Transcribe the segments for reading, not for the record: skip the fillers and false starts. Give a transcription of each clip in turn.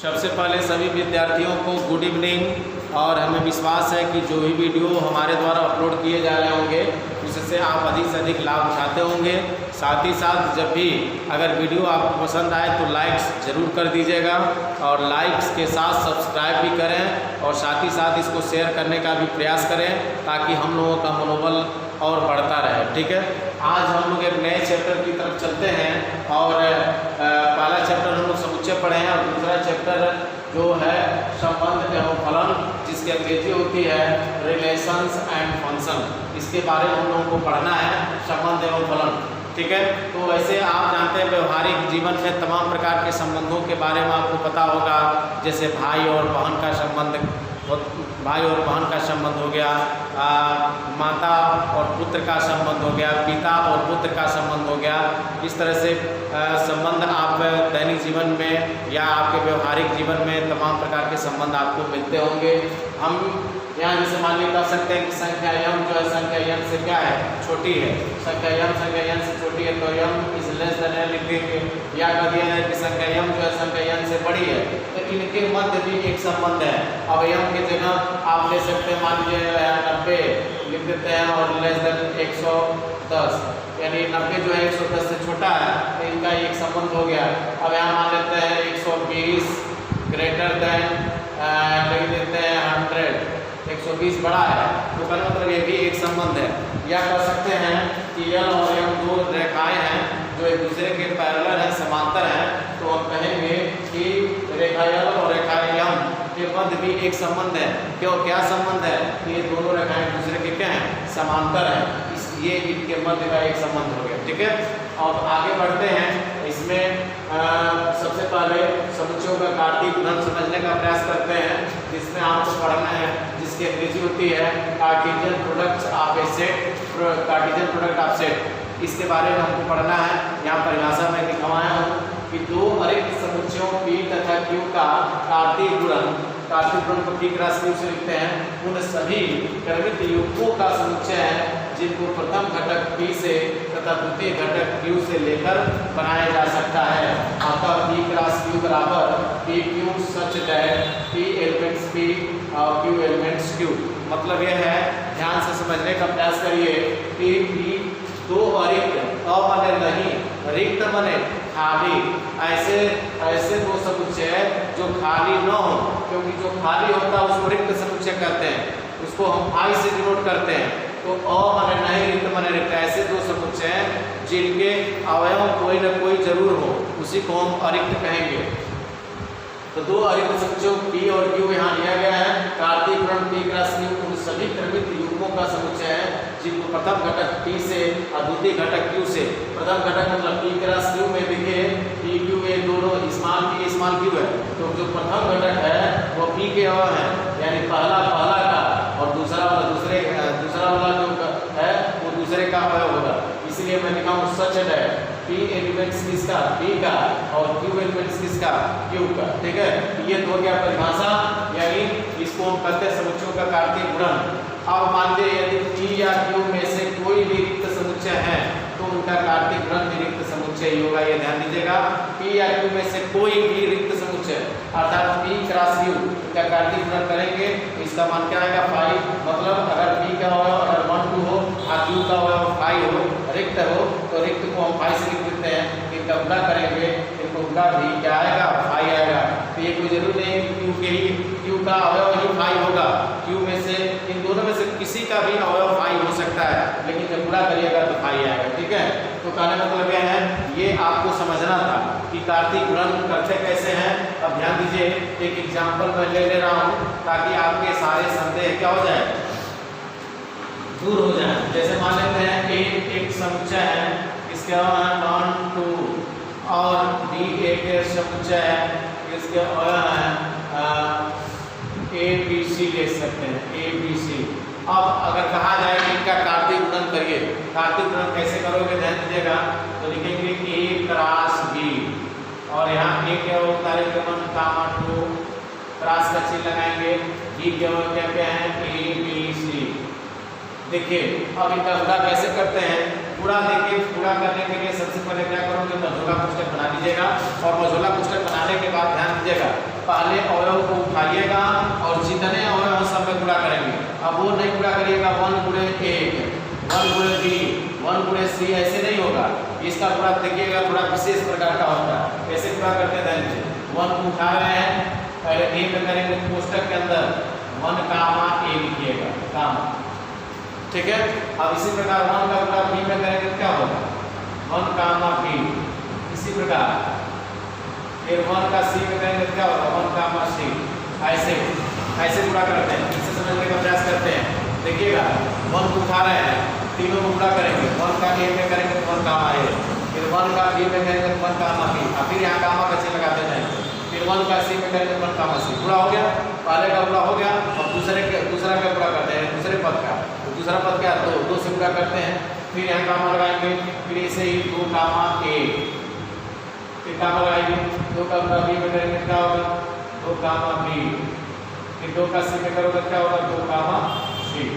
सबसे पहले सभी विद्यार्थियों को गुड इवनिंग। और हमें विश्वास है कि जो भी वीडियो हमारे द्वारा अपलोड किए जा रहे होंगे उससे आप अधिक से अधिक लाभ उठाते होंगे। साथ ही साथ जब भी अगर वीडियो आपको पसंद आए तो लाइक्स ज़रूर कर दीजिएगा और लाइक्स के साथ सब्सक्राइब भी करें और साथ ही साथ इसको शेयर करने का भी प्रयास करें ताकि हम लोगों का मनोबल और बढ़ता रहे। ठीक है, आज हम लोग एक नए चैप्टर की तरफ चलते हैं और पहला चैप्टर हम लोग समुच्चय पढ़े हैं और दूसरा चैप्टर जो है संबंध एवं फलन, जिसकी अंग्रेजी होती है रिलेशंस एंड फंक्शन। इसके बारे में हम लोगों को पढ़ना है, संबंध एवं फलन। ठीक है, तो वैसे आप जानते हैं व्यवहारिक जीवन में तमाम प्रकार के संबंधों के बारे में आपको पता होगा, जैसे भाई और बहन का संबंध हो गया, माता और पुत्र का संबंध हो गया, पिता और पुत्र का संबंध हो गया। इस तरह से संबंध आप दैनिक जीवन में या आपके व्यवहारिक जीवन में तमाम प्रकार के संबंध आपको मिलते होंगे। हम यहाँ जैसे मान लीजिए कर सकते हैं कि संख्या यम जो है संख्या यम से क्या है, छोटी है। संख्या यम से छोटी है तो यम इज लेस देन एन लिख देंगे। या कह दिया है कि संख्या यम जो है संख्या यम से बड़ी है, तो इनके मध्य भी एक संबंध है। अब यम की जगह आप ले सकते हैं, मान लीजिए 90 लिख देते हैं और लेस देन 110, यानी 90 जो है 110 से छोटा है, तो इनका एक संबंध हो गया। अब यहाँ मान लेते हैं 120 ग्रेटर देन लिख देते हैं 100, 120 बड़ा है, तो कहने मतलब ये भी एक संबंध है। या कह सकते हैं कि यल और यम दो रेखाएं हैं जो एक दूसरे के पैरेलल हैं, समांतर हैं, तो हम कहेंगे कि रेखा यल और रेखा यम के मध्य भी एक संबंध है। क्यों, क्या संबंध है? ये दोनों रेखाएं एक दूसरे के क्या हैं, समांतर हैं, इसलिए इनके मध्य का एक संबंध हो गया। ठीक है, और आगे बढ़ते हैं। इसमें सबसे पहले समुच्चयों का कार्तीय गुणन समझने का प्रयास करते हैं, जिसमें आपको पढ़ना है, जिसकी अंग्रेजी होती है Cartesian product of A set, Cartesian product of set. इसके बारे में हमको पढ़ना है। यहाँ परिभाषा में दिखवाया हूँ कि दो अरिक्त समुच्चयों P तथा Q का कार्तीय गुणन को P क्रॉस Q से लिखते हैं, उन सभी क्रमित युग्मों का समुच्चय है जिनको प्रथम घटक P से तथा द्वितीय घटक Q से लेकर बनाया जा सकता है। अतः P क्रॉस Q बराबर PQ such that P elements P और Q एलिमेंट्स Q। मतलब यह है, ध्यान से समझने का प्रयास करिए कि दो अरिक्त, अमाने नहीं, रिक्त माने खाली, ऐसे दो समुच्चय जो खाली न हो, क्योंकि जो खाली होता है उसको रिक्त समुच्चय कहते हैं, उसको हम I से डिनोट करते हैं। तो अ माने नहीं, रिक्त माने रिक्त, ऐसे दो समुच्चय जिनके अवयव कोई न कोई जरूर हो, उसी को हम अरिक्त कहेंगे। तो दो अरिक्त समुच्चयों P और Q यहाँ लिया गया है। कार्तीय गुणन P क्रॉस Q उन सभी क्रमित युग्मों का समुच्चय है जिनको प्रथम घटक P से और द्वितीय घटक Q से, प्रथम घटक मतलब P क्रॉस Q में देखिए P Q ये दोनों स्मॉल P स्मॉल Q है, तो जो प्रथम घटक है वो P के अवयव है, यानी पहला का और दूसरा वाला जो है वो दूसरे का अवयव होगा। इसलिए मैं लिखा हूँ सच है P एलिमेंट्स किसका, P का, और Q एलिमेंट्स किसका, Q का। ठीक है, ये दो क्या परिभाषा, यानी इसको हम कहते हैं समुच्चयों का कार्तीय गुणन। अब मान लीजिए यदि P या Q में से कोई भी रिक्त समुच्चय है तो उनका कार्तीय गुणन भी रिक्त समुच्चय ही होगा। ये ध्यान दीजिएगा, P या Q में से कोई भी रिक्त समुच्चय अर्थात P क्रॉस Q का कार्तीय गुणन करेंगे, इसका मान क्या आएगा 5। मतलब अगर P का अवयव अगर 1 2 हो और Q का अवयव 5 हो, रिक्त हो, तो रिक्त को हम 5 से लिख देते हैं। इनका गुणा करेंगे, इनको गुणा भी क्या आएगा 5 आएगा। तो ये कोई जरूरी नहीं कि Q का अवयव ही 5 होगा, Q में से इन दोनों में से किसी का भी अवयव 5 हो सकता है, लेकिन जब गुणा करिएगा तो 5 आएगा। ठीक है, तो कहने का मतलब यह है, ये आपको समझना था कि कार्तीय गुणन करते कैसे हैं। अब ध्यान दीजिए, एक एग्जाम्पल मैं ले रहा हूँ ताकि आपके सारे संदेह क्या हो जाए, दूर हो जाए। जैसे मान लेते हैं एक समुच्चय है, इसके 1 2 और B एक समुच्चय है, इसके अवयव है ABC ले सकते हैं, ABC। अब अगर कहा जाए कि इनका कार्तीय गुणन करिए, कार्तीय गुणन कैसे करोगे ध्यान दीजिएगा, तो लिखेंगे A क्रॉस B और यहाँ A क्या होता है, कामा 2 क्रॉस का चिन्ह लगाएंगे, B क्या है ABC। देखिए अब इनका गुणा कैसे करते हैं, गुणा देखिए, गुणा करने के लिए सबसे पहले क्या करोगे, मझोला कोष्ठक बना लीजिएगा। और मझोला कोष्ठक बनाने के बाद ध्यान दीजिएगा, पहले अवयव को उठाइएगा और जितने अवयव हैं सब में गुणा करेंगे। अब वो नहीं गुणा करिएगा 1 गुणे 1, 1 गुणे b, 1 गुणे c, ऐसे नहीं होगा। इसका गुणा देखिएगा थोड़ा विशेष प्रकार का होता है। कैसे गुणा करते हैं ध्यान दीजिए, 1 को उठा रहे हैं, पहले a में करेंगे कोष्ठक के अंदर 1 कामा a लिखिएगा, कामा, ठीक है। अब इसी प्रकार 1 का गुणा b में करेंगे तो क्या होगा, 1 कामा b। इसी प्रकार फिर 1 का c में करेंगे तो क्या होगा, 1 कामा c। ऐसे ऐसे गुणा करते हैं, इसे समझने का प्रयास करते हैं। देखिएगा 1 को उठा रहे हैं, तीनों को गुणा करेंगे, 1 का a में करेंगे तो 1 कामा a, फिर 1 का b में करेंगे तो 1 कामा b, और फिर यहाँ कामा कैसे लगाते जाएंगे, फिर 1 का c में करेंगे तो 1 कामा c। गुणा हो गया, पहले का गुणा हो गया। अब दूसरा का गुणा करते हैं, दूसरे पद का। तो दूसरा पद क्या, 2 से गुणा करते हैं, फिर यहाँ कामा लगाएंगे, फिर इसे ही 2 कामा a, फिर कामा लगाएंगे, 2 का गुणा b में करेंगे क्या होगा, 2 कामा b, फिर 2 का c में करोगे क्या होगा, 2 कामा c।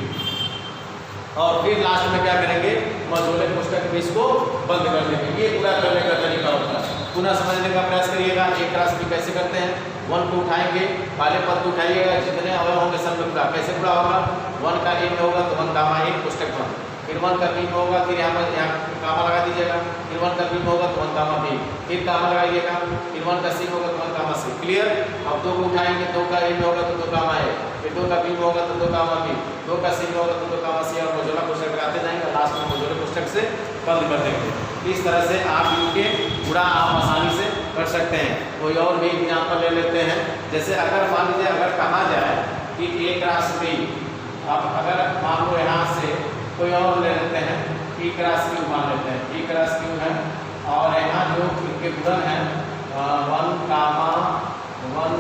और फिर लास्ट में क्या करेंगे, मझोले कोष्ठक में इसको बंद कर देंगे। ये पूरा करने का तरीका होता है। पुनः समझने का प्रयास करिएगा। एक राशि कैसे करते हैं, 1 को उठाएंगे, पहले पद को उठाइएगा, जितने अवयव होंगे सब में गुणा। कैसे गुणा होगा, 1 का a में होगा तो 1 कामा 1 कोष्ठक 1, फिर 1 का b में होगा, फिर यहाँ कामा लगा दीजिएगा, फिर 1 का b में होगा तो 1 कामा b, फिर कामा लगाइएगा, फिर 1 का c में होगा तो 1 कामा c। क्लियर। अब 2 को उठाएंगे, 2 का a में होगा तो 2 कामा a, फिर 2 का b में होगा तो 2 कामा b, 2 का c में होगा तो 2 कामा c, और मझोला कोष्ठक लगाते जाएंगे, लास्ट में मझोले कोष्ठक से बंद कर देंगे। इस तरह से आप इनके गुणा आप आसानी से कर सकते हैं। कोई और भी एग्जाम्पल ले लेते हैं। जैसे अगर मान लीजिए, अगर कहा जाए कि एक राशि b, अब अगर मान लो यहाँ से कोई और ले लेते हैं, p क्रॉस q मान लेते हैं, p क्रॉस q है, और यहाँ जो इनके गुणन है 1 कामा 1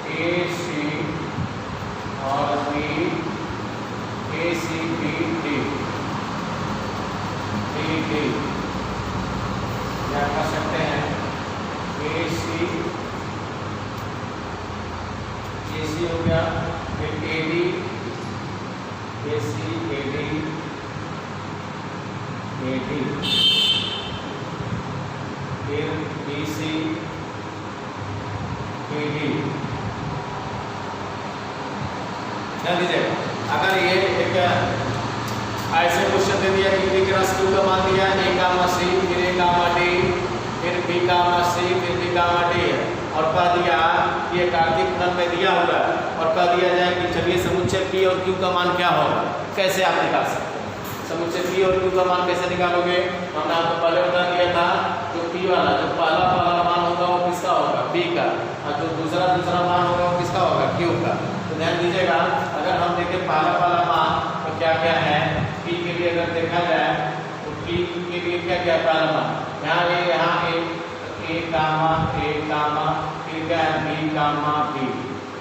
a c और b a c b d d d, क्या कर सकते हैं, a c हो गया, फिर a d a c a d a d, फिर b c a d। ध्यान दीजिएगा, अगर ये एक ऐसे क्वेश्चन दे दिया कि p क्रॉस q का मान दिया a कामा c, फिर a कामा d, फिर b कामा c, फिर b कामा d है, और कह दिया ये कार्तिक गुणन में दिया होगा, और कह दिया जाए कि चलिए समुच्चय p और q का मान क्या होगा, कैसे आप निकाल सकते हैं। समुच्चय p और q का मान कैसे निकालोगे, हमने आपको पहले बता दिया था, जो p वाला जो पहला मान होगा वो किसका होगा, p का, और जो दूसरा मान होगा वो किसका होगा, q का। तो ध्यान दीजिएगा, अगर हम देखें पहला मान तो क्या क्या है, p के लिए अगर देखा जाए तो p के लिए क्या क्या पहला मान, यहाँ a कामा, फिर क्या है b कामा b,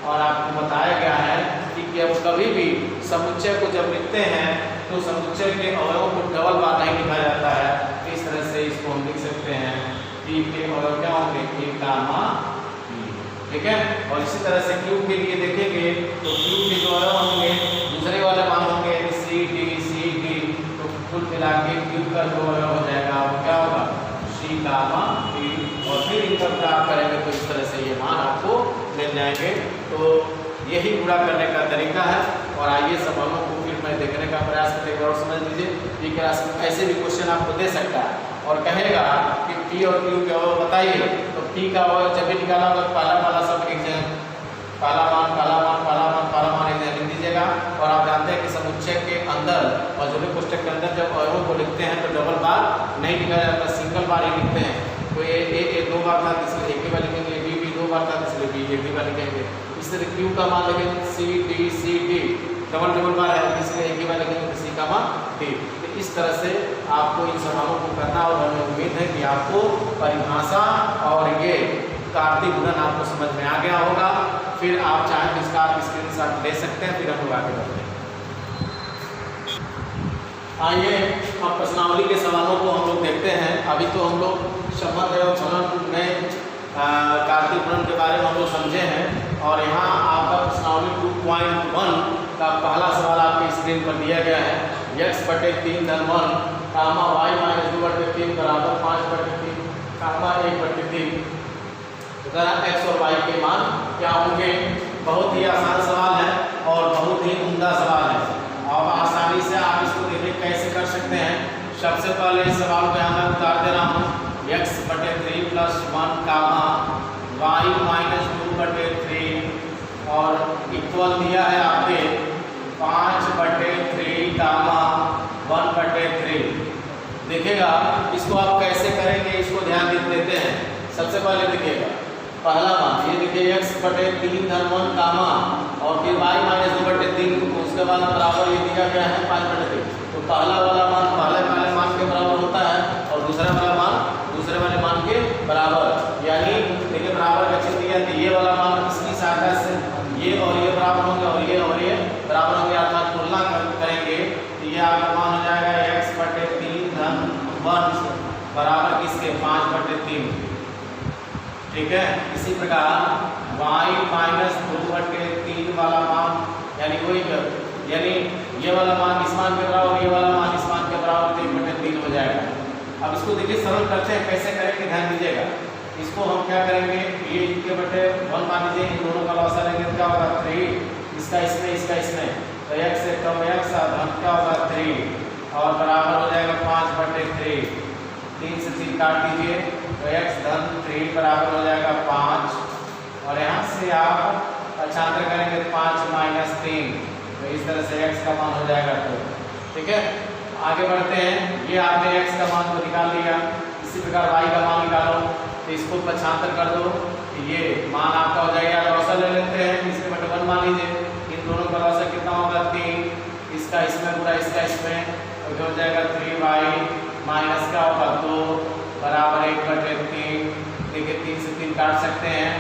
और आपको बताया गया है कि अब कभी भी समुच्चय को जब लिखते हैं तो समुच्चय के अवयवों को डबल बार नहीं लिखा जाता है। इस तरह से इसको हम लिख सकते हैं, p के अवयव क्या होंगे, a कामा b, ठीक है। और इसी तरह से q के लिए देखेंगे तो q के जो अवयव होंगे दूसरे वाले मान होंगे c d, तो कुल मिला के q का जो अवयव हो जाएगा वो क्या होगा, c कामा d, और फिर इनका गुणा करेंगे तो इस तरह से ये मान आपको मिल जाएंगे। तो यही गुणा करने का तरीका है। और आइए सवालों को फिर मैं देखने का प्रयास करेंगे और समझ लीजिए। p क्रॉस ऐसे भी क्वेश्चन आपको दे सकता है और कहेगा कि p और q के अवयव बताइए, तो p का अवयव जब भी निकाला होगा पहला सब एक जगह, पहला मान एक जगह लिख दीजिएगा। और आप जानते हैं कि समुच्चय के अंदर मझोले कोष्ठक के अंदर जब अवयवों को लिखते हैं तो डबल बार नहीं लिखा जाता, सिंगल बार ही लिखते हैं। तो ए 2 बार था इसलिए एक ही बार लिखेंगे, b 2 बार था इसलिए b एक ही बार लिखेंगे। इस तरह q का मान लिखेंगे c d, डबल बार है इसलिए एक ही बार लिखेंगे c का मान d। तो इस तरह से आपको इन सवालों को करना, और हमें उम्मीद है कि आपको परिभाषा और ये कार्तिक गुणन आपको समझ में आ गया होगा। फिर आप चाहें तो इसका आप स्क्रीनशॉट ले सकते हैं, फिर हम लोग आगे बढ़ते हैं। आइए अब प्रश्नावली के सवालों को हम लोग देखते हैं। अभी तो हम लोग संबंध एवं फलन में कार्तिक गुणन के बारे में हम लोग समझे हैं, और यहाँ आपका प्रश्नावली 2.1 का पहला सवाल आपकी स्क्रीन पर दिया गया है। x/3 धन 1 कामा y माइनस 2/3 बराबर 5/3 कामा 1/3। तो कह रहा x और y के मान क्या होंगे। बहुत ही आसान सवाल है और बहुत ही उम्दा सवाल है। और आसानी से आप इसको देखिए कैसे कर सकते हैं। सबसे पहले इस सवाल को यहाँ मैं उतार दे रहा हूँ। x/3 + 1 कामा y माइनस 2/3 और इक्वल दिया है आपके 5/3 कामा 1/3। देखिएगा इसको आप कैसे करेंगे, इसको ध्यान देते हैं। सबसे पहले देखिएगा पहला मान, ये देखिए x/3 धन 1 कामा और फिर y माइनस 2/3, उसके बाद बराबर ये दिया गया है 5/3। तो पहला वाला मान पहले वाले मान के बराबर होता है और दूसरा वाला मान दूसरे वाले मान के बराबर। यानी देखिए बराबर का चिन्ह दिया, तो ये वाला मान इसकी सहायता से ये और ये बराबर होंगे और ये बराबर होंगे, अर्थात तुलना करेंगे तो ये आपका मान हो जाएगा x/3 धन 1 बराबर किसके 5/3। ठीक है। इसी प्रकार y माइनस 2/3 वाला मान यानी ये वाला मान इस मान के बराबर, ये वाला मान इस मान के बराबर, तो 1/3 हो जाएगा। अब इसको देखिए सरल करते हैं, कैसे करेंगे ध्यान दीजिएगा। इसको हम क्या करेंगे, ये इनके बटे 1 मान लीजिए, इन दोनों का लॉस लेंगे क्या होगा 3, इसका इसमें इसका इसमें, तो x से कम x धन क्या होगा 3 और बराबर हो जाएगा 5/3। 3 से 3 काट दीजिए तो x धन 3 बराबर हो जाएगा 5 और यहाँ से आप पक्षांतर करेंगे 5 माइनस 3, तो इस तरह से x का मान हो जाएगा 2। ठीक है। आगे बढ़ते हैं। ये आपने x का मान को निकाल लिया, इसी प्रकार y का मान निकालो, तो इसको पक्षांतर कर दो, तो ये मान आपका हो जाएगा। लॉसर ले लेते हैं, इसके बटे 1 मान लीजिए, इन दोनों का लॉसर कितना होगा 3, इसका इसमें पूरा इसका इसमें, तो हो जाएगा 3y माइनस का होगा 2 बराबर 1/3। देखिए 3 से 3 काट सकते हैं,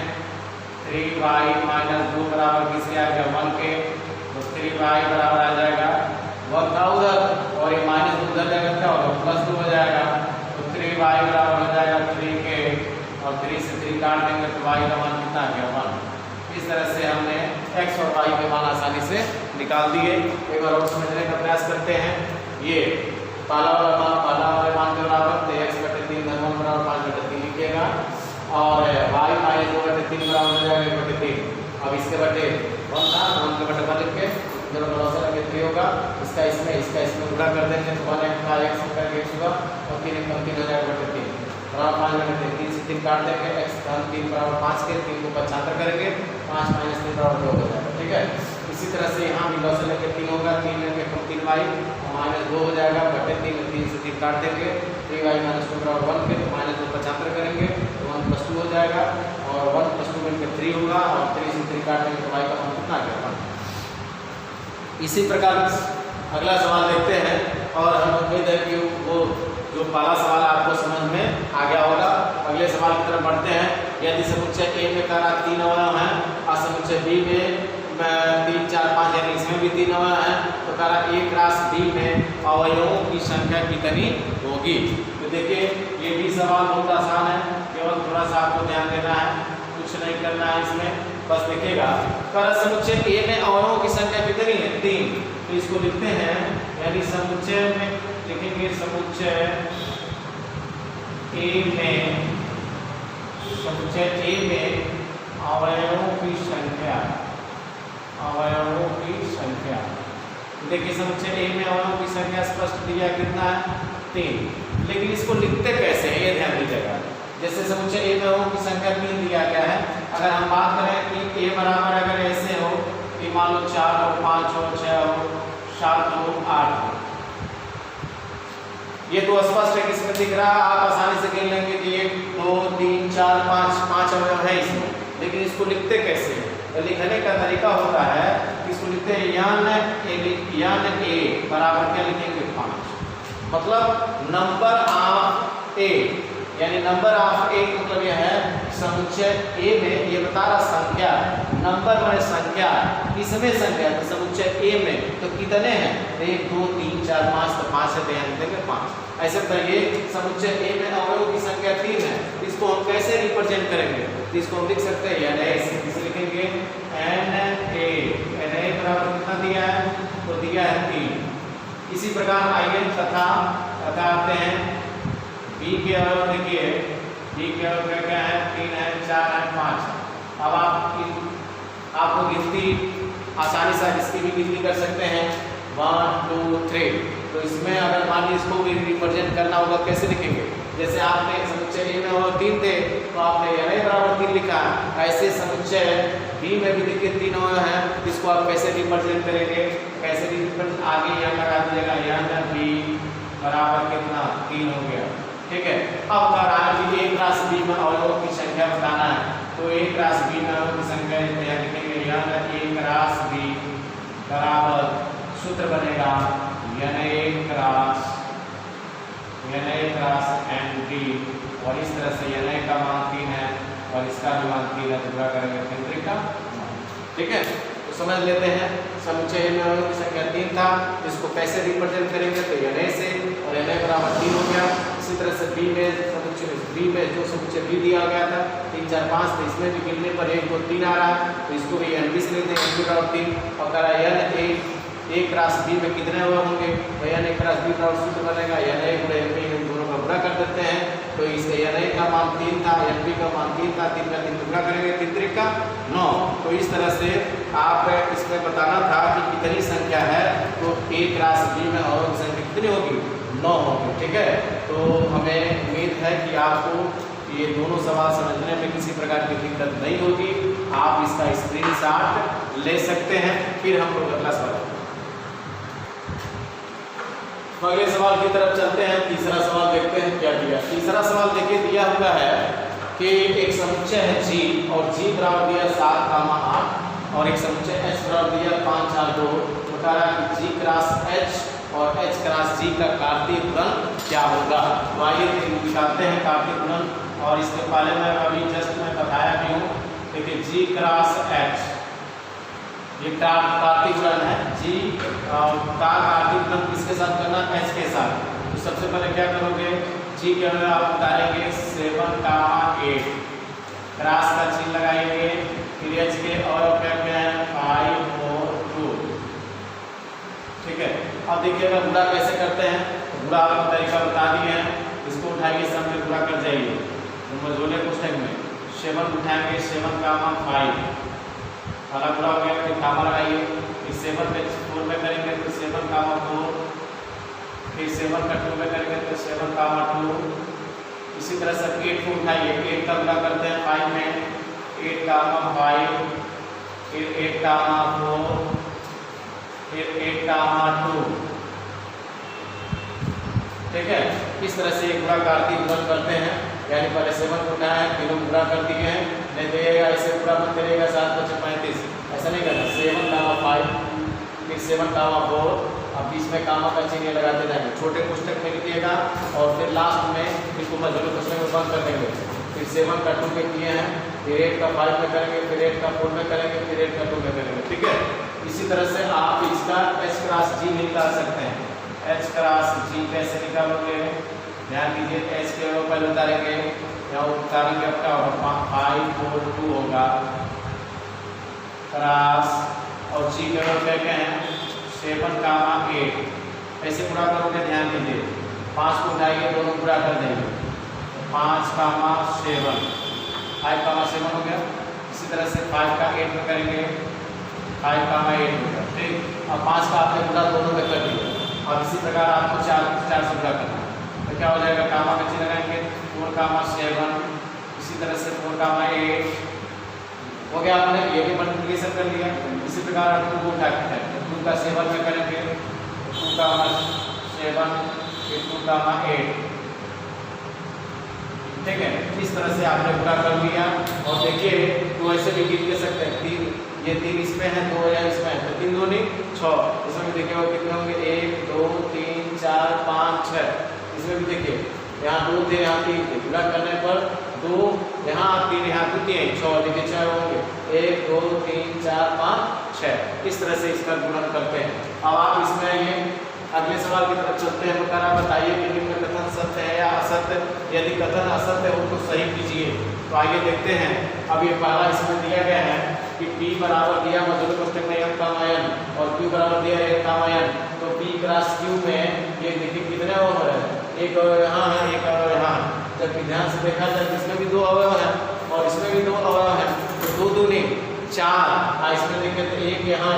3y माइनस 2 बराबर किसके आ गया 1 के, तो 3y बराबर आ जाएगा 1 था उधर और ये माइनस उधर जाएगा क्या होगा +2 हो जाएगा, तो 3y बराबर हो जाएगा 3 के और 3 से 3 काट देंगे तो y का मान कितना आ गया 1। इस तरह से हमने x और y के मान आसानी से निकाल दिए। एक बार और समझने का प्रयास करते हैं। ये पहला वाले मान के बराबर, तो x/3 धन 1 बराबर 5/3 लिखिएगा और y माइनस 2/3 बराबर हो जाएगा 1/3। अब इसके बटे 1 था, 1 के बटे 1 लिख के जब लॉसर लगे 3 होगा, इसका इसमें गुणा कर देंगे तो 1 का x करके x होगा और 3 कम 3 हो जाएगा 3 बराबर 5/3। 3 से 3 काट देंगे, x धन 3 बराबर 5 के, 3 को पक्षांतर करेंगे, 5 माइनस 3 बराबर 2 हो जाएगा। ठीक है। इसी तरह से यहाँ भी लॉसर लेके 3 होगा, 3 लेके कम 3y माइनस 2 हो जाएगा बटे 3, 3 से 3 काट देंगे, 3y माइनस 2 बराबर 1 के, तो माइनस 2 पक्षांतर करेंगे तो 1 + 2 हो जाएगा और 1 + 2 मिलकर 3 होगा और 3 से 3 काट देंगे तो y का मान कितना आ गया 1। इसी प्रकार अगला सवाल देखते हैं और हम उम्मीद है कि वो जो पहला सवाल आपको समझ में आ गया होगा। अगले सवाल की तरफ बढ़ते हैं। यदि समुच्चय A में कह रहा 3 अवयव हैं और समुच्चय B में 3, 4, 5 यानी इसमें भी 3 अवयव हैं, तो कह रहा A क्रॉस B में अवयवों की संख्या कितनी होगी। तो देखिए ये भी सवाल बहुत आसान है, केवल थोड़ा सा आपको ध्यान देना है, कुछ नहीं करना है इसमें, बस देखिएगा कर समुच्चय A में अवयवों की संख्या कितनी है 3, तो इसको लिखते हैं। यानी समुच्चय में लिखेंगे समुच्चय A में अवयवों की संख्या देखिए समुच्चय A में अवयवों की संख्या स्पष्ट दिया कितना है 3, लेकिन इसको लिखते कैसे है ये ध्यान दीजिएगा। जैसे समुच्चय A में अवयवों की संख्या 3 दिया गया है, अगर हम बात करें कि A बराबर अगर ऐसे हो कि मान लो 4 हो, 5 हो, 6 हो, 7 हो, 8 हो, ये तो स्पष्ट है कि इसमें दिख रहा है, आप आसानी से गिन लेंगे कि 1 2 3 4 5 अवयव है इसमें, लेकिन इसको लिखते कैसे हैं। तो लिखने का तरीका होता है कि इसको लिखते हैं यान A बराबर क्या लिखेंगे 5, मतलब नंबर ऑफ A, यानी नंबर ऑफ A मतलब यह है समुच्चय A में ये बता रहा संख्या, नंबर माने संख्या, किसमें संख्या तो समुच्चय A में तो कितने हैं 1 2 3 4 5, तो 5 से ध्यान देंगे 5। ऐसे बताइए समुच्चय A में अवयवों की संख्या 3 है, इसको हम कैसे रिप्रेजेंट करेंगे, तो इसको हम लिख सकते हैं यानी इसे लिखेंगे NA बराबर कितना दिया है, तो दिया है 3, इसी प्रकार आइए तथा आते हैं बी के अवयव देखिए, बी के अवयव क्या है, 3 है, 4 है, 5। अब आपको गिनती आसानी से इसकी भी गिनती कर सकते हैं 1 2 3। तो इसमें अगर मान लीजिए इसको भी रिप्रेजेंट करना होगा, कैसे लिखेंगे? जैसे आपने समुच्चय ए में और 3 थे तो आपने n बराबर 3 लिखा। ऐसे समुच्चय बी में भी देखिए 3 अवयव हैं, इसको आप कैसे रिप्रेजेंट करेंगे? कैसे रिप्रेजेंट, आगे यहाँ लगा दीजिएगा n b बराबर कितना 3 हो गया। ठीक है, अब कह रहा है कि एक राशि बी में अवयवों की संख्या बताना है, तो एक राशि बी में अवयवों की संख्या यहाँ लिखेंगे एक राशि बी बराबर सूत्र बनेगा n1 राशि n b, और इस तरह से n का मान 3 है और इसका भी मान 3 है, तो पूरा करेंगे 3 का। ठीक है, तो समझ लेते हैं समुच्चय में अवयवों की संख्या 3 था, इसको कैसे रिप्रेजेंट करेंगे? तो n से, और n बराबर 3 हो गया। इसी तरह से बी में समुच्चय बी में जो समुच्चय बी दिया गया था 3 4 5, तो इसमें भी गिनने पर 1 2 3 आ रहा है, तो इसको भी n b से लेते हैं, n बराबर 3। और कह रहा है एक राशि बी में कितने अवयव होंगे? तो एक राशि बी बराबर सूत्र बनेगा n गुणे n b, इन दोनों का गुणा कर देते हैं, तो इसके n का मान 3 था, n b का मान 3 था, 3 का 3 गुणा करेंगे, 3 3 का 9। तो इस तरह से आप इसमें बताना था कि कितनी संख्या है, तो एक राशि बी में अवयव की संख्या कितनी होगी? 9 होगी। ठीक है, तो हमें उम्मीद है कि आपको ये दोनों सवाल समझने में किसी प्रकार की दिक्कत नहीं होगी। आप इसका स्क्रीनशॉट ले सकते हैं। फिर हम लोग अगला सवाल, अगले सवाल की तरफ चलते हैं। तीसरा सवाल देखते हैं क्या दिया। तीसरा सवाल देखिए, दिया हुआ है कि एक समुच्चय है G और G बराबर दिया 7 8, और एक समुच्चय H बराबर दिया 5 4 2। बता रहा है कि G क्रॉस H और H क्रॉस G का कार्तीय गुणन क्या होगा। तो आइए निकालते हैं कार्तीय गुणन, और इसके पहले मैं अभी जस्ट मैं बताया भी हूँ। देखिए G क्रॉस H, ये कार्तीय गुणन है। G का कार्तीय गुणन किसके साथ करना? H के साथ। तो सबसे पहले क्या करोगे? G के अंदर आप उतारेंगे 7 8, क्रॉस का चिन्ह लगाएंगे, फिर H के अवयव क्या है 5 4 2। ठीक है, अब देखिए अगर गुणा कैसे करते हैं, तो गुणा आपको तरीका बता दिए हैं। इसको उठाइए, सब में गुणा कर जाइए, तो मझोले पुस्तक में 7 उठाएंगे, 7 का मान 5, पहला पूरा हो गया, फिर कामा लगाइए, फिर 7 पे 4 में करेंगे तो 7 कामा 4, फिर 7 का 2 में करेंगे तो 7 कामा 2। इसी तरह से 8 को उठाइए, 8 का गुणा करते हैं 5 में, 8 कामा 5, फिर 8 कामा 4, फिर 8 कामा 2। ठीक है, इस तरह से गुणा कार्तीय गुणन करते हैं, यानी पहले 7 को उठाया है, फिर गुणा कर दिए हैं, नहीं तो ये ऐसे पूरा मत करेगा 7 5 35, ऐसा नहीं करना। 7 कामा 5, फिर 7 कामा 4, अब बीच में कामा का चिन्ह लगाते जाएंगे, छोटे पुस्तक में लिखिएगा, और फिर लास्ट में इसको मझोले पुस्तक में बंद कर देंगे। फिर 7 का 2 में किए हैं, फिर 8 का 5 में करेंगे, फिर 8 का 4 में करेंगे, फिर 8 का 2 में करेंगे। ठीक है, इसी तरह से आप इसका H क्रॉस G निकाल सकते हैं। H क्रॉस G कैसे निकालोगे? ध्यान दीजिए, H के अवयव पहले उतारेंगे, यहाँ उतारेंगे आपका 5 4 2 होगा क्रॉस, और G के अवयव क्या है 7 कामा 8। ऐसे पूरा करोगे, ध्यान दीजिए, 5 को उठाइए, दोनों पूरा कर देंगे, 5 कामा 7, 5 कामा 7 हो गया। इसी तरह से 5 का 8 में करेंगे, 5 कामा 8 हो गया। ठीक, अब 5 का आपने पूरा दोनों में कर दिया, और इसी प्रकार आपको 4 से पूरा करना है, तो क्या हो जाएगा? कामा का चिन्ह लगाएंगे, 4 कामा 7, इसी तरह से 4 कामा 8 हो गया। आपने ये भी मल्टीप्लिकेशन कर लिया। इसी प्रकार आप 2 को उठाते हैं, 2 का 7 में करेंगे, 2 कामा 7, फिर 2 कामा 8। ठीक है, इस तरह से आपने पूरा कर लिया। और देखिए, तो ऐसे भी गिन के सकते हैं, 3 ये 3 इसमें है, 2 या इसमें है, तो 3 दूनी 6। इसमें भी देखिए वो कितने होंगे, 1 2 3 4 5 6। इसमें भी देखिए, यहाँ 2 थे, यहाँ 3 थे, गुणा करने पर 2 यहाँ 3 यहाँ 2 3 6, देखिए 6 होंगे, 1 2 3 4 5 6। इस तरह से इसका गुणन करते हैं। अब आप इसमें ये अगले सवाल की तरफ चलते हैं। बता बताइए कि निम्न कथन सत्य है या असत्य। यदि कथन असत्य हो तो सही कीजिए। तो आइए देखते हैं। अब ये पहला इसमें दिया गया है कि P बराबर दिया मधुर पुस्तक में m का मान और Q बराबर दिया है m का मान, तो P क्रॉस क्यू में ये देखिए कितने अवयव है, एक अवयव यहाँ है, एक अवयव यहाँ। जबकि ध्यान से देखा जाए इसमें भी 2 अवयव है और इसमें भी 2 अवयव है, तो 2 दूनी 4। इसमें देखें तो एक यहाँ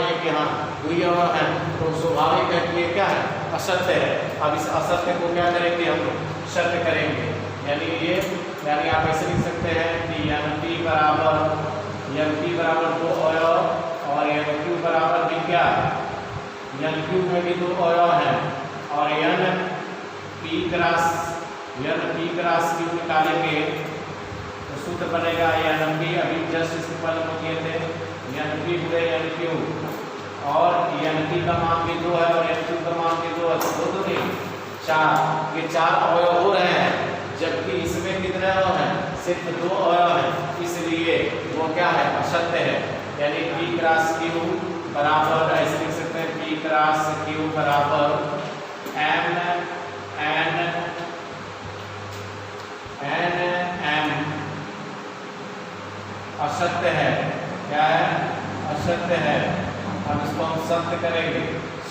2 ही अवयव है, तो स्वाभाविक है कि ये क्या है, असत्य है। अब इस असत्य को क्या करेंगे, हम सत्य करेंगे। यानी आप ऐसे लिख सकते हैं कि NP बराबर 2 अवयव और NQ बराबर भी क्या, NQ में भी 2 अवयव है और NP क्रॉस Q निकालेंगे तो सूत्र बनेगा NP, अभी जस्ट इसके पहले हम किए थे, NP गुणे NQ और NP का मान भी 2 है और NQ का मान भी 2 है, तो 2 नहीं 4, ये 4 अवयव हो रहे हैं। जबकि इसमें कितने अवयव हैं, सिर्फ 2 अवयव हैं, इसलिए वो क्या है, असत्य है। यानी P क्रॉस Q बराबर ऐसे लिख सकते हैं, P क्रॉस Q बराबर N M असत्य है। क्या है, असत्य है। अब इसको हम सत्य करेंगे,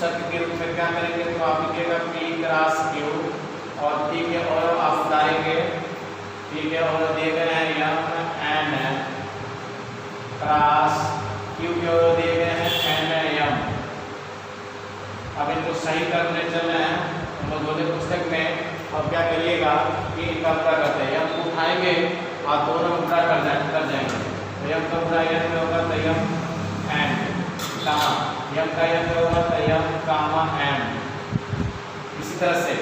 सत्य के रूप में क्या करेंगे, तो आप लिखिएगा P क्रॉस Q और P के अवयव आप उतारेंगे, P के अवयव दिए गए हैं M N क्रॉस Q के अवयव दिए गए हैं N M। अब इनको सही करने चल रहे हैं हम लोग बोले पुस्तक में। अब क्या करिएगा कि इनका गुणा करते हैं, M को उठाएंगे और दोनों गुणा कर जाएंगे। तो M का गुणा N में होगा तो M N कामा, M का N में होगा तो M कामा M। इसी तरह से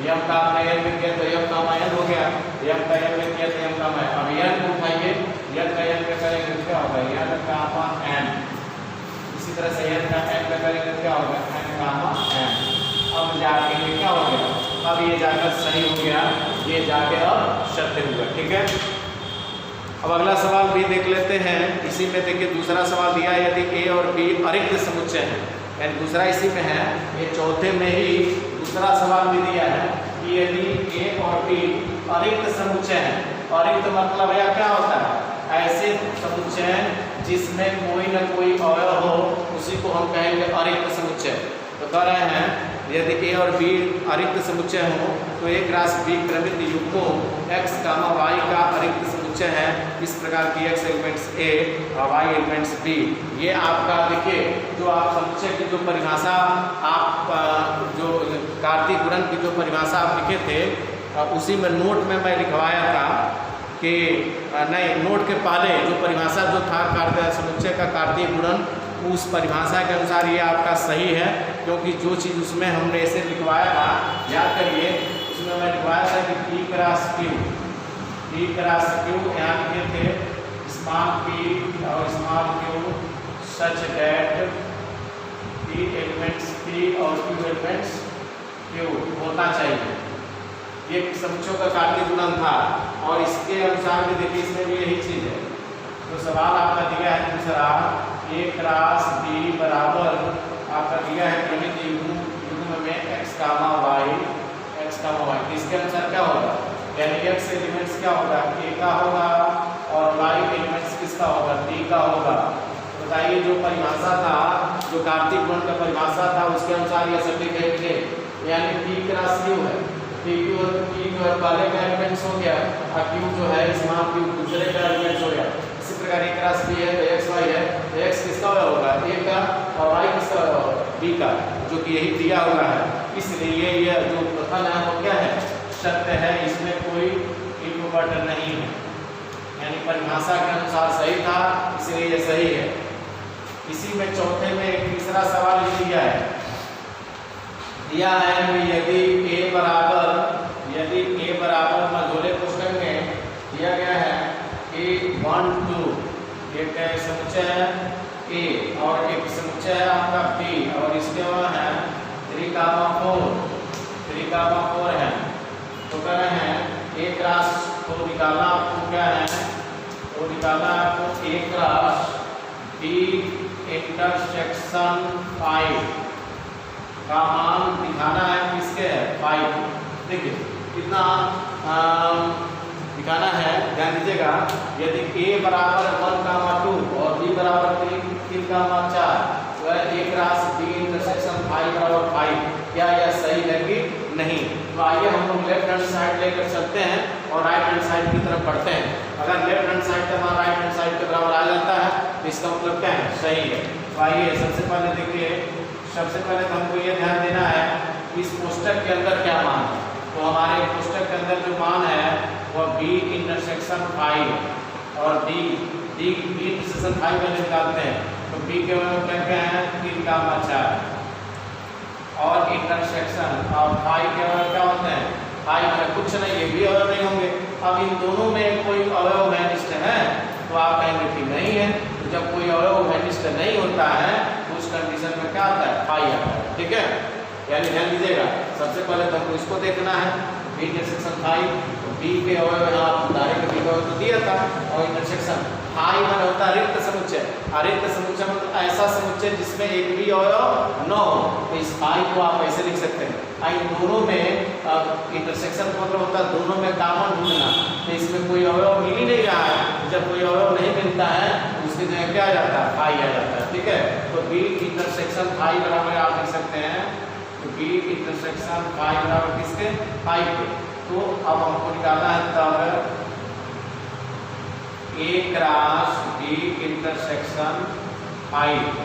M का आपने N में किया तो M कामा N हो गया, M का N में किया तो M कामा N। अब N को उठाइए, N का N में करेंगे तो क्या होगा, N कामा N। इसी तरह से N का N में करेंगे तो क्या होगा, N कामा N। अब जाके ये क्या हो गया, अब ये जाकर सही हो गया, ये जाके अब सत्य हुआ। ठीक है, अब अगला सवाल भी देख लेते हैं। इसी में देखिए दूसरा सवाल दिया है, यदि A और B अरिक्त समुच्चय है, यानी दूसरा इसी में है, ये चौथे में ही दूसरा सवाल भी दिया है कि यदि A और B अरिक्त समुच्चय है। अरिक्त मतलब या क्या होता है, ऐसे समुच्चय जिसमें कोई न कोई अवयव हो, उसी को हम कहेंगे अरिक्त समुच्चय। तो कह रहे हैं यदि A और B अरिक्त समुच्चय हो तो A cross B क्रमित युग्मों x, y का अरिक्त समुच्चय है। इस प्रकार की x एलिमेंट्स A और y एलिमेंट्स B। ये आपका देखिए जो आप समुच्चय की जो परिभाषा आप जो कार्तीय गुणन की जो परिभाषा आप लिखे थे, उसी में नोट में मैं लिखवाया था कि नहीं, नोट के पहले जो परिभाषा जो था कार्तीय समुच्चय का कार्तीय गुणन, उस परिभाषा के अनुसार ये आपका सही है। क्योंकि जो चीज़ उसमें हमने ऐसे लिखवाया था, याद करिए, उसमें मैं लिखवाया था कि P क्रॉस Q यहाँ लिखे थे स्मॉल p और small q such that p elements p और q एलिमेंट्स q होना चाहिए। ये समुच्चयों का कार्तीय गुणन था और इसके अनुसार भी देखिए इसमें भी यही चीज़ है। तो सवाल आपका दिया है दूसरा, A क्रॉस B बराबर आपका दिया है क्रमित युग्म में x, y। इसके अनुसार क्या होगा, यानी x एलिमेंट्स क्या होगा, A का होगा और y एलिमेंट्स किसका होगा, D का होगा। बताइए जो परिभाषा था, जो कार्तीय गुणन का परिभाषा था, उसके अनुसार ये सभी कहेंगे। यानी P क्रॉस Q है, P जो है पहले का एलिमेंट्स हो गया और Q जो है स्मॉल q दूसरे का एलिमेंट्स हो गया। इसी प्रकार A क्रॉस B है तो x y है, तो x किसका होगा, A का, और y किसका होगा, B का, जो कि यही दिया हुआ है। इसलिए यह जो कथन है वो क्या है, सत्य है, इसमें कोई इनवर्ट नहीं है, यानी परिभाषा के अनुसार सही था, इसलिए यह सही है। इसी में चौथे में एक तीसरा सवाल दिया है यदि A बराबर मझोले पुस्तक में दिया गया है कि 1 2 एक समुच्चय है A और एक समुच्चय है आपका B और इसके वहाँ है 3 4 है। तो कह रहे हैं A क्रॉस को निकालना आपको क्या है, तो निकालना आपको A क्रॉस B इंटरसेक्शन 5 का मान दिखाना है, किसके है, 5। देखिए कितना दिखाना है, ध्यान दीजिएगा। यदि A बराबर 1 2 और B बराबर 3 4 तो A क्रॉस B इंटरसेक्शन 5 बराबर 5। क्या यह सही है कि नहीं। तो आइए हम लोग लेफ्ट हैंड साइड लेकर चलते हैं और राइट हैंड साइड की तरफ बढ़ते हैं। अगर लेफ्ट हैंड साइड का मान राइट हैंड साइड के बराबर आ जाता है तो इसका मतलब क्या है, सही है। तो आइए सबसे पहले देखिए, सबसे पहले तो हमको ये ध्यान देना है कि इस कोष्टक के अंदर क्या मान है। तो हमारे कोष्टक के अंदर जो मान है वह बी इंटरसेक्शन 5 और डी इंटरसेक्शन 5 में निकालते हैं। तो बी के क्या क्या है, 3 का 4 और इंटरसेक्शन और 5 के क्या होते हैं, 5 में कुछ नहीं, ये भी अवयव नहीं होंगे। अब इन दोनों में कोई अवयव घनिष्ठ है तो आप कहेंगे कि नहीं है। तो जब कोई अवयव घनिष्ठ नहीं होता है तो उस कंडीशन में क्या आता है, 5 आता है। ठीक है, यानी ध्यान दीजिएगा, सबसे पहले तो हमको इसको देखना है बी इंटरसेक्शन 5। तो बी के अवयव यहाँ डायरेक्ट बी का अवयव तो दिया था और इंटरसेक्शन 5 में होता है रिक्त समुच्चय। रिक्त समुच्चय मतलब ऐसा समुच्चय जिसमें एक भी अवयव न हो। तो इस 5 को आप ऐसे लिख सकते हैं। इन दोनों में इंटरसेक्शन मतलब होता है दोनों में कॉमन ढूंढना। तो इसमें कोई अवयव मिल ही नहीं रहा है। जब कोई अवयव नहीं मिलता है उसकी जगह क्या आ जाता है, 5 आ जाता है। ठीक है, तो बी इंटरसेक्शन 5 बराबर आप लिख सकते हैं, तो बी इंटरसेक्शन 5 बराबर किसके, 5 के। तो अब हमको निकालना है तब ए क्रॉस बी इंटरसेक्शन 5।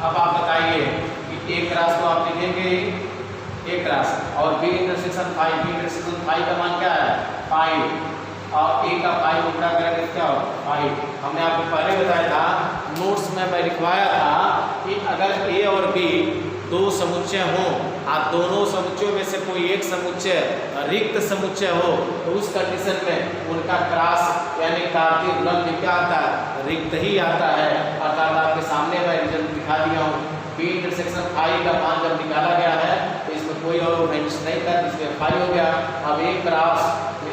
अब आप बताइए कि ए क्रॉस तो आप लिखेंगे ए क्रॉस और बी इंटरसेक्शन 5, बी इंटरसेक्शन 5 का मान क्या है, 5 और ए का 5 उल्टा करेंगे क्या हो, 5। हमने आपको पहले बताया था, नोट्स में मैं लिखवाया था कि अगर ए और बी दो समुच्चय हो और दोनों समुच्चयों में से कोई एक समुच्चय रिक्त समुच्चय हो तो उस कंडीशन में उनका क्रॉस यानी कार्तीय गुणन भी क्या आता है, रिक्त ही आता है। अर्थात आपके सामने मैं रिजल्ट दिखा दिया हूँ, बी इंटरसेक्शन 5 का मान जब निकाला गया है तो इसमें कोई और घनिष्ठ नहीं था, इसलिए 5 हो गया। अब एक क्रॉस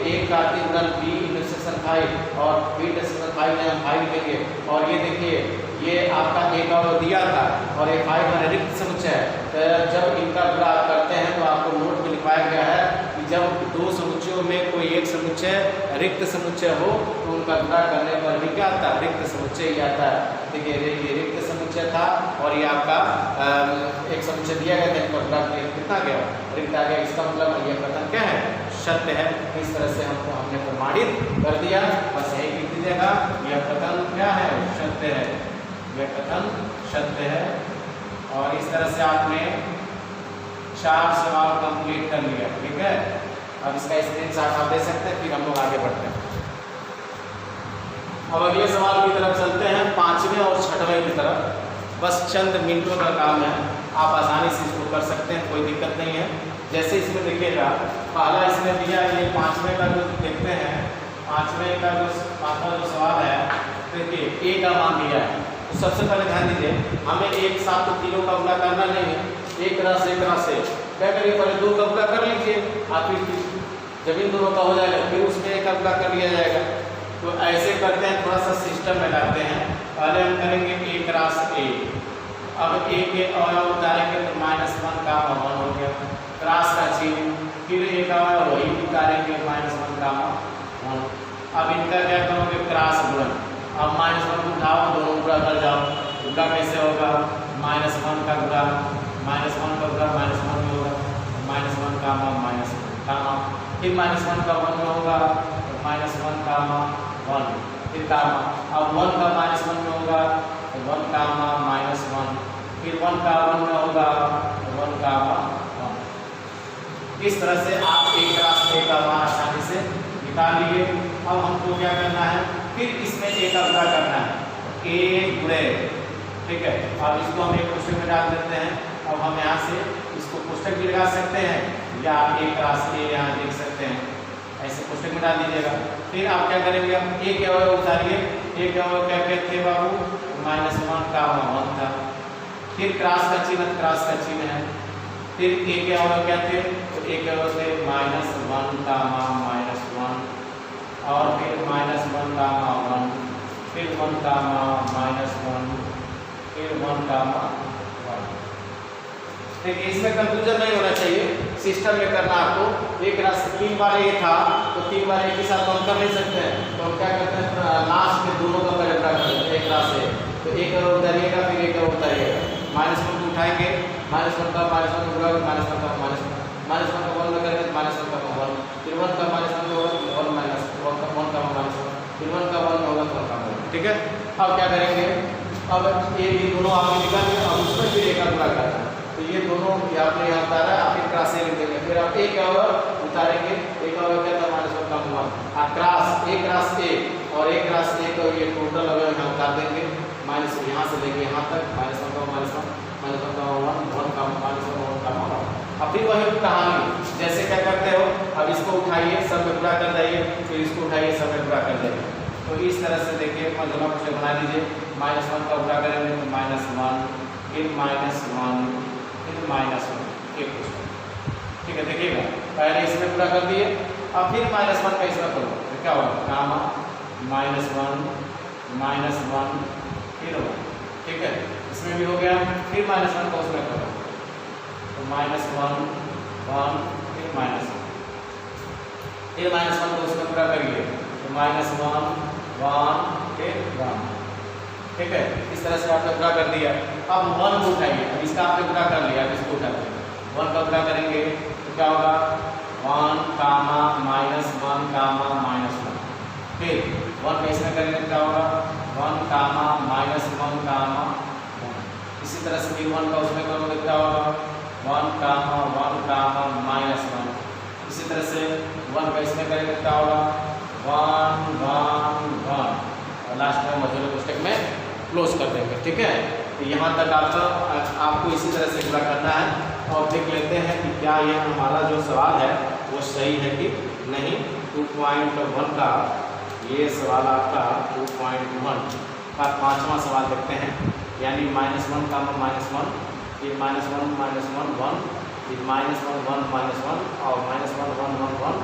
एक कार्तीय गुणन बी इंटरसेक्शन 5 और बी इंटरसेक्शन 5 में हम 5 लिखेंगे। और ये देखिए, ये आपका एक अवयव दिया था और ये 5 में रिक्त समुच्चय है। तो जब इनका गुणा करते हैं तो आपको नोट में लिखवाया गया है कि जब दो समुच्चयों में कोई एक समुच्चय रिक्त समुच्चय हो तो उनका गुणा करने पर भी क्या आता है, रिक्त समुच्चय ही आता है। देखिए ये रिक्त समुच्चय था और ये आपका एक समुच्चय दिया गया था, इनका गुणा कितना गया, रिक्त आ गया। इसका मतलब ये कथन क्या है, सत्य है। इस तरह से हमने प्रमाणित कर दिया। बस यही लिख दीजिएगा, यह कथन क्या है, सत्य है, यह कथन सत्य है। और इस तरह से आपने 4 सवाल कंप्लीट कर लिया। ठीक है, अब इसका स्क्रीनशॉट आप दे सकते हैं, फिर हम लोग आगे बढ़ते हैं। अब अगले सवाल की तरफ चलते हैं, 5वें और 6वें की तरफ। बस चंद मिनटों का काम है, आप आसानी से इसको कर सकते हैं, कोई दिक्कत नहीं है। जैसे इसमें देखिएगा, पहला इसमें दिया ये 5वें का जो देखते हैं, 5वें का जो 5वां जो सवाल है, देखिए ए का मान दिया है। तो सबसे पहले ध्यान दीजिए, हमें एक साथ तो तीनों का गुणा करना नहीं है, एक रस क्या करिए, पहले 2 का गुणा कर लीजिए, आप फिर जब इन दोनों का हो जाएगा फिर उसमें एक का गुणा कर लिया जाएगा। तो ऐसे करते हैं, थोड़ा सा सिस्टम में लाते हैं। पहले हम करेंगे ए क्रॉस ए। अब ए के अवयव उतारेंगे तो -1 का 1 हो गया, क्रॉस का चिन्ह, फिर एक अवयव वही उतारेंगे -1 का 1। अब इनका क्या करोगे, क्रॉस गुणन। अब -1 उठाओ, दोनों गुणा कर जाओ, गुणा कैसे होगा, -1 का गुणा -1 का गुणा -1 में होगा, -1 का -1 फिर -1 का 1 में होगा, -1 का 1 फिर का। अब 1 का -1 में होगा तो 1 का -1, फिर 1 का 1 में होगा तो 1 का 1। इस तरह से आप एक रास्ते का मान आसानी से निकाल लिए। अब हमको क्या करना है, फिर इसमें एक का गुणा करना है, ए गुणे। ठीक है, अब इसको हम एक कोष्टक में डाल देते हैं। अब हम यहाँ से इसको कोष्टक भी लगा सकते हैं या आप एक रास्ते यहाँ देख सकते हैं, ऐसे कोष्टक में डाल दीजिएगा। फिर आप क्या करेंगे, अब एक अवयव उतारिए, एक अवयव क्या क्या थे बाबू, -1 का 1 था, फिर क्रॉस का चिन्ह है। फिर एक के अवयव क्या थे, तो एक अवयव थे -1 का -1 और फिर -1 का 1, फिर 1 का -1, फिर 1 का 1। देखिए इसमें कंफ्यूजन नहीं होना चाहिए, सिस्टम में करना आपको। एक रास्ते 3 बार ये था तो 3 बार एक ही साथ तो हम कर नहीं सकते हैं, तो हम क्या करते हैं, लास्ट में दोनों का पहले करते हैं एक रास्ते। तो एक उतारिएगा, फिर एक उतारिएगा, -1 को उठाएंगे -1 का -1 को गुणा -1 का -1 का 1 में करेंगे -1 का 1 फिर 1 का -1 होगा 1 माइनस 1 का 1 का -1 फिर 1 का 1 होगा तो 1 का 1। ठीक है, अब क्या करेंगे, अब ये दोनों आपने निकाल लिया, अब उसमें फिर एक गुणा करना है तो ये दोनों आपने यहाँ उतारा, आप फिर क्रॉस से लिख देंगे, फिर आप एक क्या होगा उतारेंगे, एक होगा क्या था -1 का 1 क्रॉस एक क्रॉस एक और एक क्रॉस एक और ये टोटल अगर यहाँ उतार देंगे माइनस यहाँ से लेके यहाँ तक -1 का -1 का 1 का -1 का 1। अब फिर वही कहानी जैसे क्या करते हो, अब इसको उठाइए सब में पूरा कर दीजिए, फिर इसको उठाइए सब में पूरा कर दीजिए। तो इस तरह से देखिए मध्यमा पूरे बना लीजिए, -1 का पूरा करेंगे तो -1 फिर -1 फिर -1 एक पूछा। ठीक है, देखिएगा पहले इसमें पूरा कर दिए, अब फिर -1 का इसमें करो तो क्या होगा गामा -1 फिर होगा। ठीक है, इसमें भी हो गया, फिर -1 का उसमें करो तो -1 1 फिर -1 फिर -1 को उसमें पूरा करिए तो -1 1 फिर 1। ठीक है, इस तरह से आपने पूरा कर दिया। अब 1 को उठाइए, अब इसका आपने पूरा कर लिया, अब इसको उठा देंगे 1 का पूरा करेंगे तो क्या होगा 1 कामा -1 कामा -1 फिर 1 का इसमें करेंगे तो क्या होगा 1 कामा -1 कामा 1। इसी तरह से फिर 1 का उसमें करोगे तो क्या होगा 1 कामा -1। इसी तरह से 1 का इसमें करेंगे तो क्या होगा 1 1 1 और लास्ट में मजदूर पुस्तक में क्लोज कर देंगे। ठीक है, तो यहाँ तक आपको इसी तरह से पूरा करना है और देख लेते हैं कि क्या ये हमारा जो सवाल है वो सही है कि नहीं। 2.1 का ये सवाल आपका 2.1 का 5वां सवाल देखते हैं, यानी -1 का -1 फिर -1 -1 1 फिर -1 1 -1 और -1 1 1 1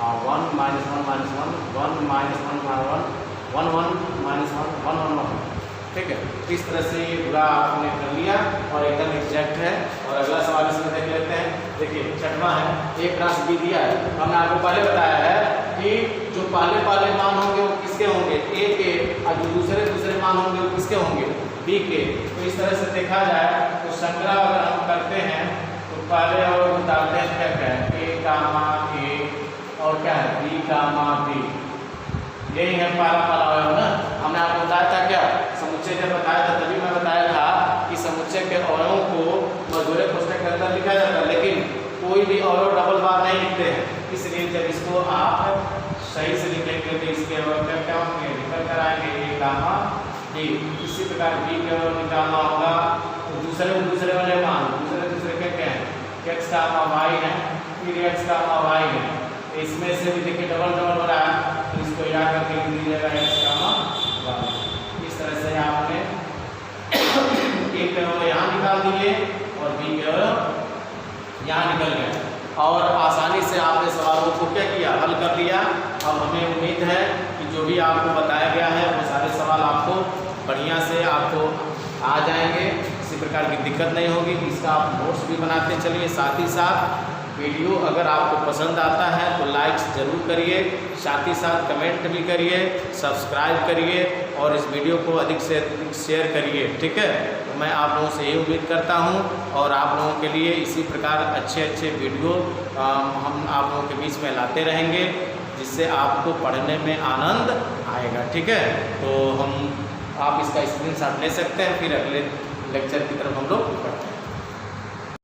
और 1 -1 -1 1 -1 -1 1 1 1। ठीक है, इस तरह से ये पूरा आपने कर लिया और एकदम एग्जैक्ट है। और अगला सवाल इसमें देख लेते हैं। देखिए 6वां है, एक राशि बी दिया है, हमने आपको पहले बताया है कि जो पहले मान होंगे वो किसके होंगे ए के, और जो दूसरे मान होंगे वो किसके होंगे बी के। तो इस तरह से देखा जाए तो संग्रह अगर हम करते हैं तो पहले और उतारते हैं क्या क्या है ए कामा ए और क्या है बी कामा बी, यही है पहला अवयव ना। हमने आपको बताया था क्या समुच्चय जब बताया था तभी मैं बताया था कि समुच्चय के अवयवों को मजदूर पुस्तक के अंदर लिखा जाता है, लेकिन कोई भी अवयव डबल बार नहीं लिखते हैं। इसलिए जब इसको आप सही से लिखेंगे तो इसके अवयव क्या होंगे निकल कर आएंगे ए कामा बी। इसी प्रकार बी के अवयव निकालना होगा तो दूसरे वाले मान दूसरे क्या हैं x कामा y है फिर x कामा y है। इसमें से भी देखिए डबल हो रहा है तो इसको याद करके लिख दीजिएगा x कामा y। इस तरह से आपने एक यहाँ निकाल दिए और बी यहाँ निकल गए और आसानी से आपने सवालों को क्या किया हल कर लिया। अब हमें उम्मीद है कि जो भी आपको बताया गया है वो सारे सवाल आपको बढ़िया से आपको आ जाएंगे, किसी प्रकार की दिक्कत नहीं होगी। इसका आप नोट्स भी बनाते चलिए। साथ ही साथ वीडियो अगर आपको पसंद आता है तो लाइक्स ज़रूर करिए, साथ ही साथ कमेंट भी करिए, सब्सक्राइब करिए और इस वीडियो को अधिक से अधिक शेयर करिए। ठीक है, तो मैं आप लोगों से यही उम्मीद करता हूं और आप लोगों के लिए इसी प्रकार अच्छे वीडियो हम आप लोगों के बीच में लाते रहेंगे, जिससे आपको पढ़ने में आनंद आएगा। ठीक है, तो आप इसका स्क्रीनशॉट ले सकते हैं, फिर अगले लेक्चर की तरफ हम लोग बढ़ते हैं।